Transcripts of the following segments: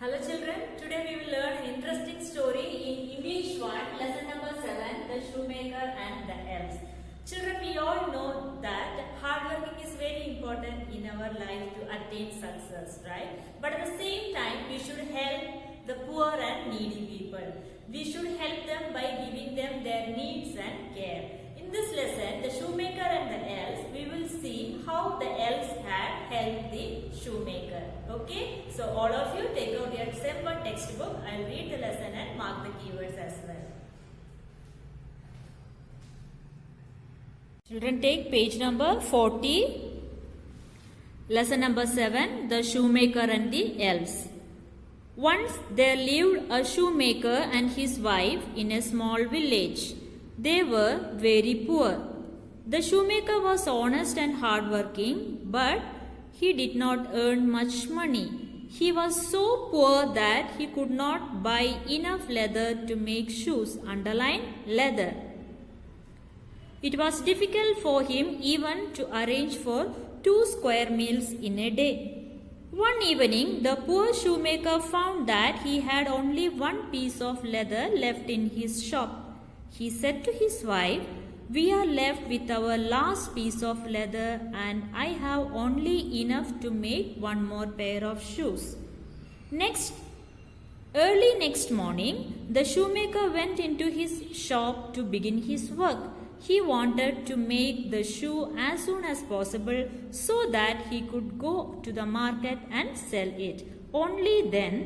Hello children, today we will learn an interesting story in English 1, lesson number 7, The Shoemaker and the Elves. Children, we all know that hard working is very important in our life to attain success, right? But at the same time, we should help the poor and needy people. We should help them by giving them their needs and care. In this lesson, the shoemaker and the elves, we will see how the elves had helped the shoemaker. Okay? So all of you take out your December textbook. I will read the lesson and mark the keywords as well. Children, take page number 40. Lesson number 7, The Shoemaker and the Elves. Once there lived a shoemaker and his wife in a small village. They were very poor. The shoemaker was honest and hardworking, but he did not earn much money. He was so poor that he could not buy enough leather to make shoes. Underline leather. It was difficult for him even to arrange for 2 square meals in a day. One evening, the poor shoemaker found that he had only 1 piece of leather left in his shop. He said to his wife, "We are left with our last piece of leather and I have only enough to make 1 more pair of shoes." Early next morning, the shoemaker went into his shop to begin his work. He wanted to make the shoe as soon as possible so that he could go to the market and sell it. Only then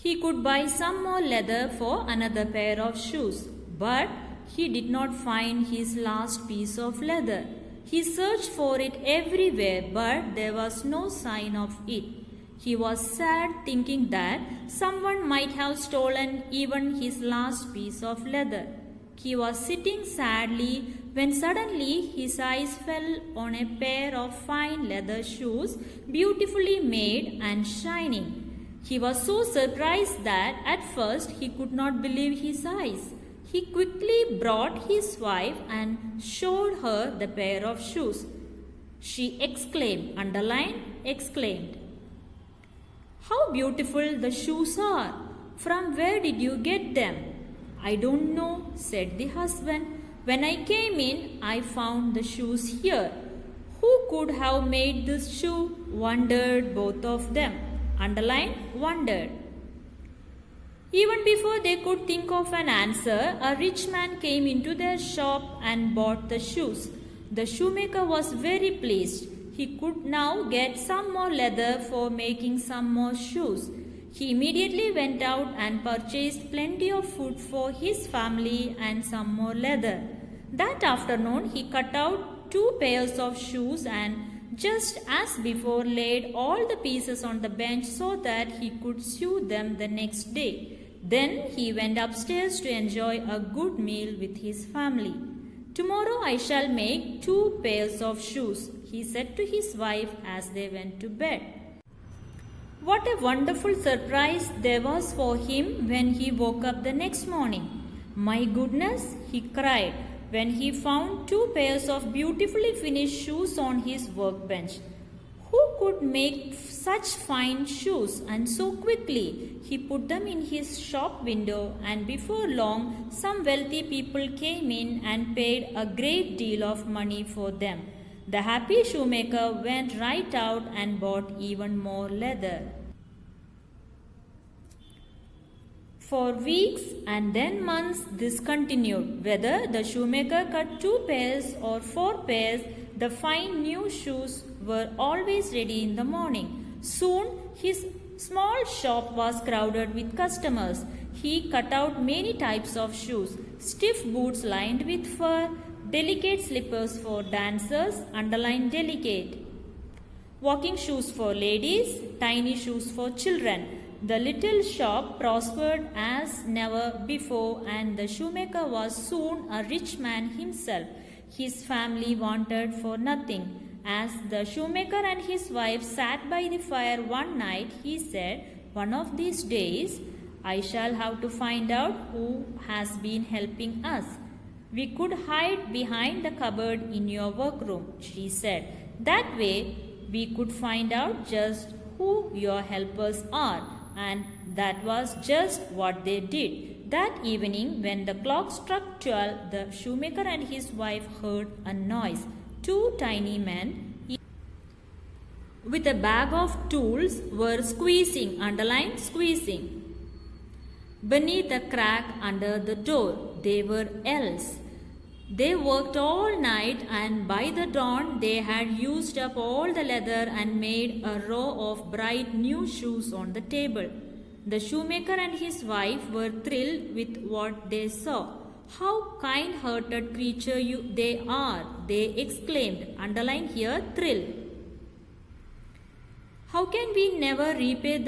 he could buy some more leather for another pair of shoes. But he did not find his last piece of leather. He searched for it everywhere, but there was no sign of it. He was sad, thinking that someone might have stolen even his last piece of leather. He was sitting sadly when suddenly his eyes fell on a pair of fine leather shoes, beautifully made and shining. He was so surprised that at first he could not believe his eyes. He quickly brought his wife and showed her the pair of shoes. She exclaimed, underline, exclaimed, "How beautiful the shoes are! From where did you get them?" "I don't know," said the husband. "When I came in, I found the shoes here." "Who could have made this shoe?" wondered both of them. Underline, wondered. Even before they could think of an answer, a rich man came into their shop and bought the shoes. The shoemaker was very pleased. He could now get some more leather for making some more shoes. He immediately went out and purchased plenty of food for his family and some more leather. That afternoon, he cut out 2 pairs of shoes and just as before laid all the pieces on the bench so that he could sew them the next day. Then he went upstairs to enjoy a good meal with his family. "Tomorrow I shall make 2 pairs of shoes," he said to his wife as they went to bed. What a wonderful surprise there was for him when he woke up the next morning. "My goodness," he cried, when he found 2 pairs of beautifully finished shoes on his workbench. "Who could make such fine shoes and so quickly?" He put them in his shop window, and before long some wealthy people came in and paid a great deal of money for them. The happy shoemaker went right out and bought even more leather. For weeks and then months this continued. Whether the shoemaker cut 2 pairs or 4 pairs, the fine new shoes were always ready in the morning. Soon his small shop was crowded with customers. He cut out many types of shoes: stiff boots lined with fur, delicate slippers for dancers, underline delicate, walking shoes for ladies, tiny shoes for children. The little shop prospered as never before, and the shoemaker was soon a rich man himself. His family wanted for nothing. As the shoemaker and his wife sat by the fire one night, he said, "One of these days, I shall have to find out who has been helping us. We could hide behind the cupboard in your workroom," she said. "That way, we could find out just who your helpers are. And that was just what they did. That evening, when the clock struck 12, the shoemaker and his wife heard a noise. Two tiny men with a bag of tools were squeezing, underline squeezing, beneath a crack under the door. They were elves. They worked all night, and by the dawn they had used up all the leather and made a row of bright new shoes on the table. The shoemaker and his wife were thrilled with what they saw. How kind-hearted creatures they are, they exclaimed. Underline here, thrilled. How can we ever repay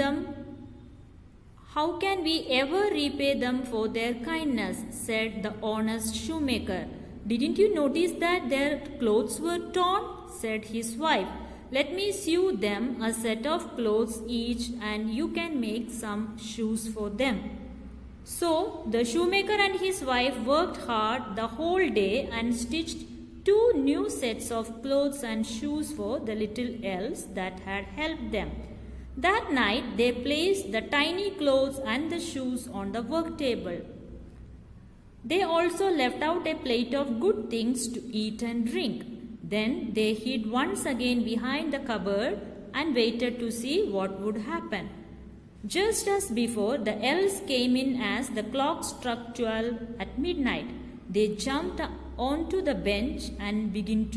them for their kindness? Said the honest shoemaker. Didn't you notice that their clothes were torn? Said his wife. Let me sew them a set of clothes each, and you can make some shoes for them. So the shoemaker and his wife worked hard the whole day and stitched 2 new sets of clothes and shoes for the little elves that had helped them. That night they placed the tiny clothes and the shoes on the work table. They also left out a plate of good things to eat and drink. Then they hid once again behind the cupboard and waited to see what would happen. Just as before, the elves came in as the clock struck 12 at midnight. They jumped onto the bench and begin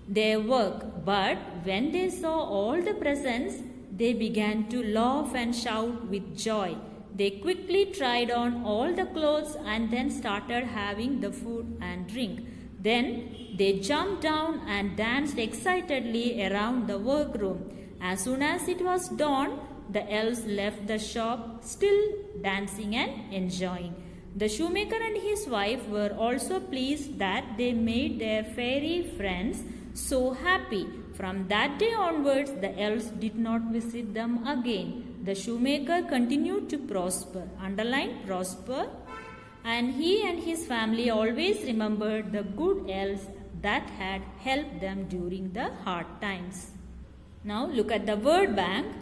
their work. But when they saw all the presents, they began to laugh and shout with joy. They quickly tried on all the clothes and then started having the food and drink. Then they jumped down and danced excitedly around the workroom. As soon as it was dawn, the elves left the shop, still dancing and enjoying. The shoemaker and his wife were also pleased that they made their fairy friends so happy. From that day onwards, the elves did not visit them again. The shoemaker continued to prosper. Underline prosper. And he and his family always remembered the good elves that had helped them during the hard times. Now look at the word bank.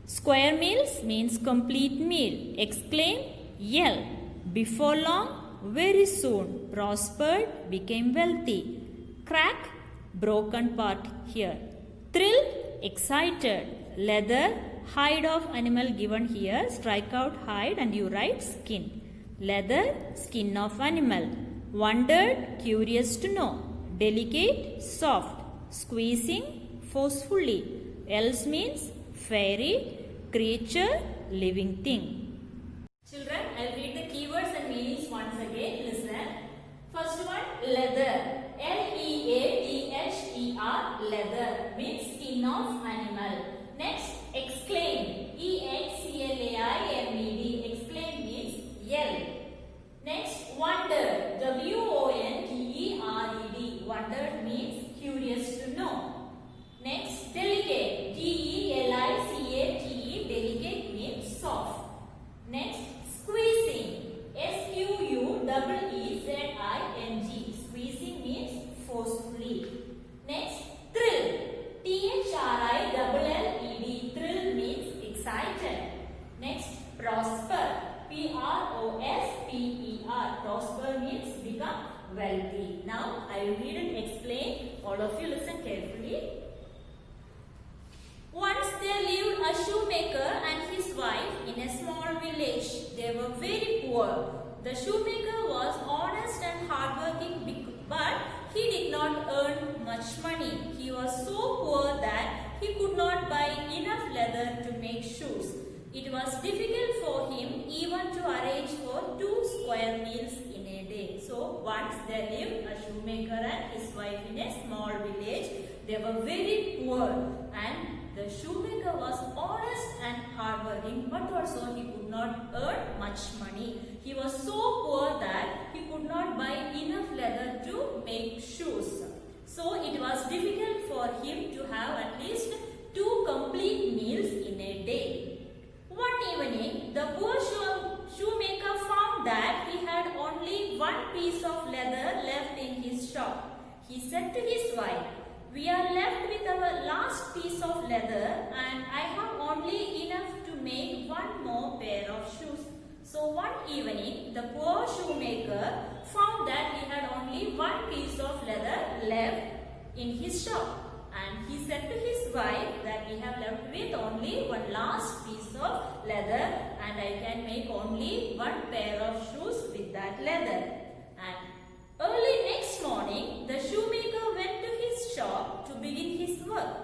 Square meals means complete meal. Exclaim, yell. Before long, very soon. Prospered, became wealthy. Crack, broken part here. Thrill, excited. Leather, hide of animal given here. Strike out hide and you write skin. Leather, skin of animal. Wondered, curious to know. Delicate, soft. Squeezing, forcefully. Else means fairy, creature, living thing. Children, I will read the keywords and meanings once again. Listen. First one, leather. L-E-A-T-H-E-R, leather means skin of animal. Next, exclaim. E-X-C-L-A-I-M-E-D, exclaim means yell. Next, wonder. W-O-N-D-E-R-E-D, wonder means curious to know. Next, delicate. D-E-L-I-C-A-T-E, delicate means soft. Next, squeezing. S-Q-U-E-E-Z-I-N-G, squeezing means forcefully. Next, thrill. T-H-R-I-L-L-E-D, thrill means excited. Next, prosper. P-R-O-S-P-E-R, prosper means become wealthy. Now, I will read and explain. All of you listen carefully. Once there lived a shoemaker and his wife in a small village. They were very poor. The shoemaker was honest and hardworking, but he did not earn much money. He was so poor that he could not buy enough leather to make shoes. It was difficult for him even to arrange for 2 square meals in a day. So once there lived a shoemaker and his wife in a small village. They were very poor, and the shoemaker was honest and hardworking, but also he could not earn much money. He was so poor that he could not buy enough leather to make shoes. So it was difficult for him to have at least 2 complete meals in a day. One evening, the poor shoemaker found that he had only 1 piece of leather left in his shop. He said to his wife, we are left with our last piece of leather and I have only enough to make one more pair of shoes. So one evening, the poor shoemaker found that he had only one piece of leather left in his shop. And he said to his wife that we have left with only one last piece of leather and I can make only one pair of shoes with that leather. And early next morning, the shoemaker went to his shop to begin his work.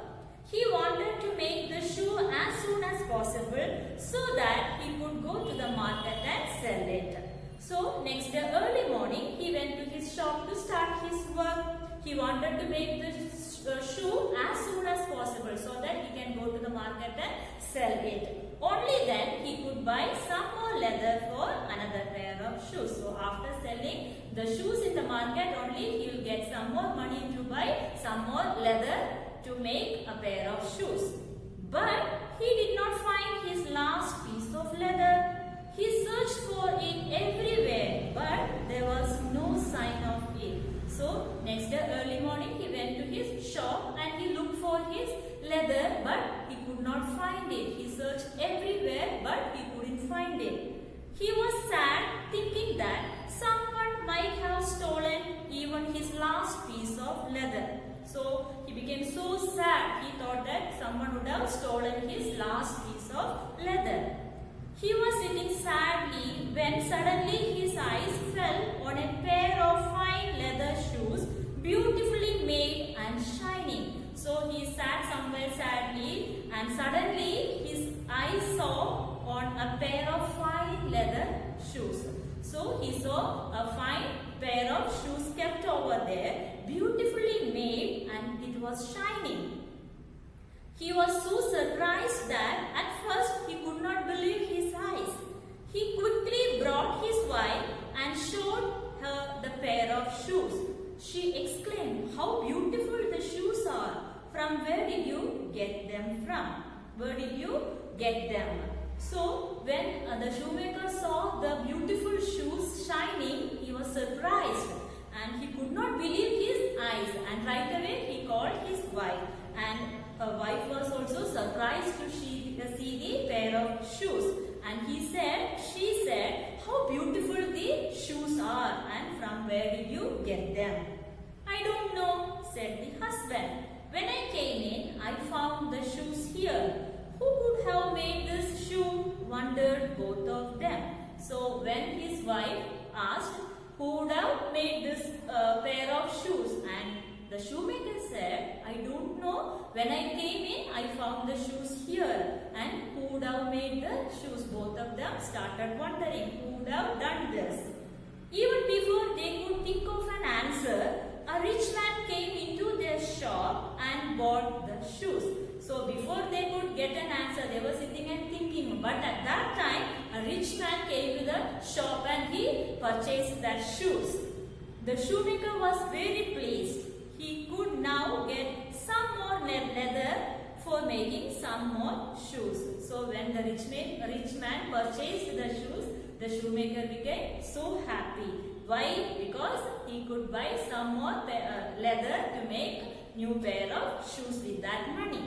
He wanted to make the shoe as soon as possible so that he could go to the market and sell it. So next day early morning, he went to his shop to start his work. He wanted to make the shoe as soon as possible so that he can go to the market and sell it. Only then he could buy some more leather for another pair of shoes. So after selling the shoes in the market only, he will get some more money to buy some more leather to make a pair of shoes. But he did not find his last piece of leather. He searched for it everywhere, but there was no sign of it. So next day early morning he went to his shop and he looked for his leather, but he could not find it. He searched everywhere, but he couldn't find it. He was sad, thinking that someone might have stolen even his last piece of leather. So he became so sad. He thought that someone would have stolen his last piece of leather. He was sitting sadly when suddenly his eyes fell on a pair of fine leather shoes, beautifully made and shining. So he sat somewhere sadly and suddenly his eyes saw on a pair of fine leather shoes. So he saw a fine pair of shoes kept over there, beautifully made, and it was shining. He was so surprised that at first he could not believe his eyes. He quickly brought his wife and showed her the pair of shoes. She exclaimed, "How beautiful the shoes are! From where did you get them from? Where did you get them?" So when the shoemaker saw the beautiful shoes shining, he was surprised and he could not believe his eyes, and right away he called his wife, and her wife was also surprised to see the pair of shoes, and she said, "How beautiful the shoes are, and from where did you get them?" "I don't know," said the husband. "When I came in, I found the shoes here. Who could have made this shoe?" wondered both of them. So when his wife asked who would have made this pair of shoes, and the shoemaker said, "I don't know. When I came in, I found the shoes here. And who would have made the shoes?" Both of them started wondering who would have done this. Even before they could think of an answer, a rich man came into their shop and bought the shoes. So before they could get an answer, they were sitting and thinking. But at that time, a rich man came to the shop and he purchased that shoes. The shoemaker was very pleased. He could now get some more leather for making some more shoes. So when the rich man purchased the shoes, the shoemaker became so happy. Why? Because he could buy some more leather to make new pair of shoes with that money.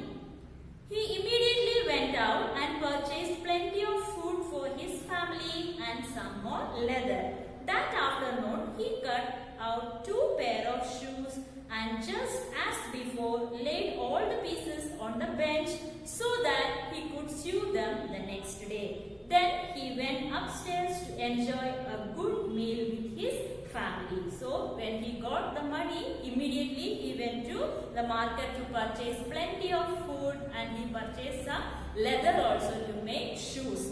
He immediately went out and purchased plenty of food for his family and some more leather. That afternoon, he cut out 2 pair of shoes and just as before laid all the pieces on the bench so that he could sew them the next day. Then he went upstairs to enjoy a good meal with his family. So when he got the money, immediately he went to the market to purchase plenty of food, and he purchased some leather also to make shoes.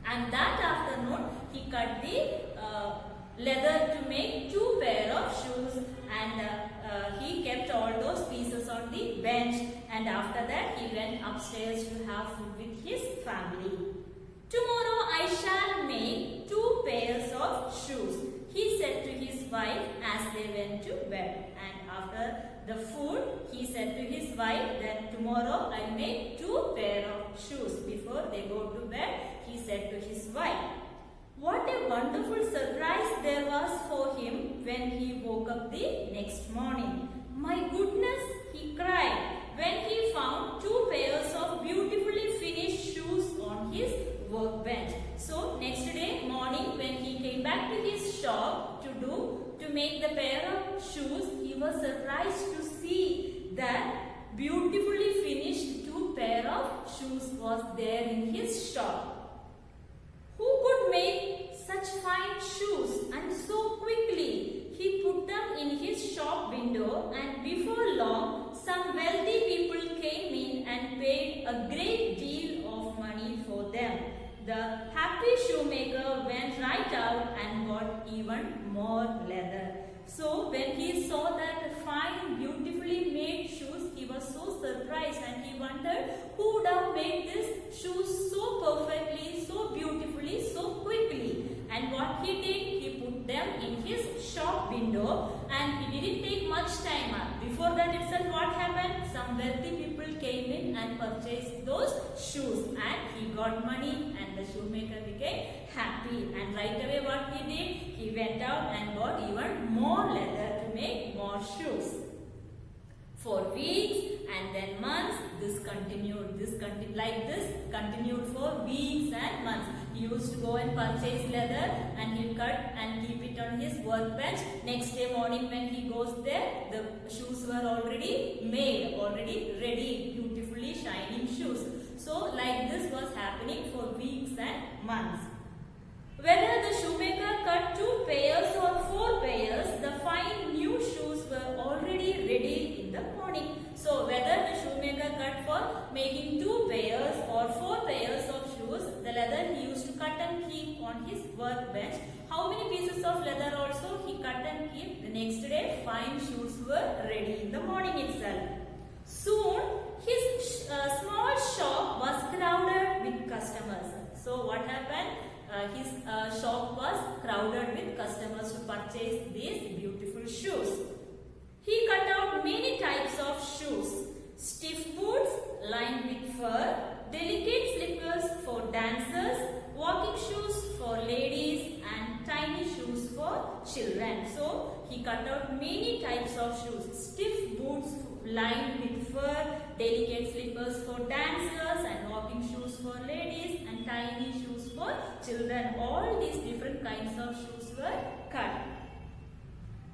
And that afternoon he cut the leather to make 2 pair of shoes, and he kept all those pieces on the bench, and after that he went upstairs to have food with his family. "Tomorrow I shall make 2 pairs of shoes," he said to his wife as they went to bed. And after the food, he said to his wife that tomorrow I'll make 2 pair of shoes. Before they go to bed, he said to his wife. What a wonderful surprise there was for him when he woke up the next morning. My goodness, he cried when he found two pairs of beautifully finished shoes on his workbench. So next day morning when he came back to his shop to make the pair of shoes, he was surprised to see that beautifully finished two pair of shoes was there in his shop. Who could make such fine shoes and so quickly? He put them in his shop window, and before long some wealthy people came in and paid a great deal of money for them. The happy shoemaker went right out and bought even more leather. So when he saw that fine, beautifully made shoes, he was so surprised and he wondered who would have made these shoes so perfectly, so beautifully, so quickly. And what he did, he put them in his shop window, and he didn't take much time. Before that itself, what happened? Some wealthy people came in and purchased those shoes, and he got money, and the shoemaker became happy. And right away what he did? He went out and bought even more leather to make more shoes. For weeks and then months, this continued for weeks and months. He used to go and purchase leather, and he'll cut and keep it on his workbench. Next day morning when he goes there, the shoes were already made, already ready, beautifully shining shoes. So like this was happening for weeks and months. Whether the shoemaker cut 2 pairs or 4 pairs, the fine new shoes were already ready in the morning. So whether the shoemaker cut for making 2 pairs or 4 pairs of shoes, the leather he used to cut and keep on his workbench. How many pieces of leather also he cut and keep? The next day fine shoes were ready in the morning itself. Soon his small shop was crowded with customers. So what happened? His shop was crowded with customers to purchase these beautiful shoes. He cut out many types of shoes: stiff boots lined with fur, delicate slippers for dancers, walking shoes for ladies, and tiny shoes for children. So he cut out many types of shoes: stiff boots lined with fur, delicate slippers for dancers, and walking shoes for ladies, and tiny shoes for children. All these different kinds of shoes were cut.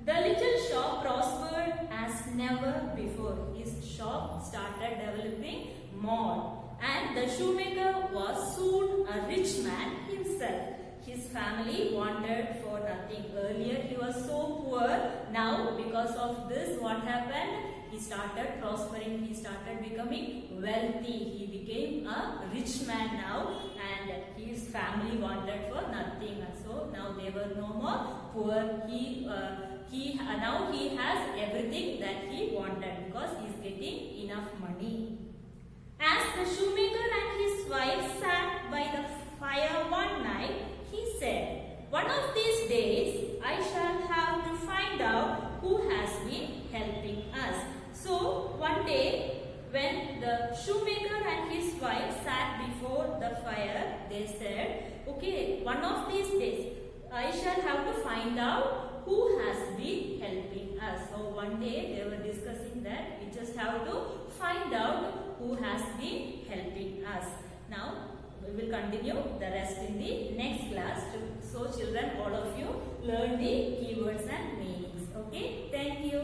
The little shop prospered as never before. His shop started developing more, and the shoemaker was soon a rich man himself. His family wanted for nothing. Earlier he was so poor. Now because of this, what happened? He started prospering. He started becoming wealthy. He became a rich man now, and his family wanted for nothing. So now they were no more poor. Now he has everything that he wanted because he is getting enough money. As the shoemaker and his wife sat by the fire one night, he said, "One of these days I shall have to find out who has been helping us." So one day when the shoemaker and his wife sat before the fire, they said, "Okay, one of these days I shall have to find out who has been helping us." So one day they were discussing that we just have to find out who has been helping us. Now we will continue the rest in the next class. So children, all of you learn the keywords and meanings. Okay, thank you.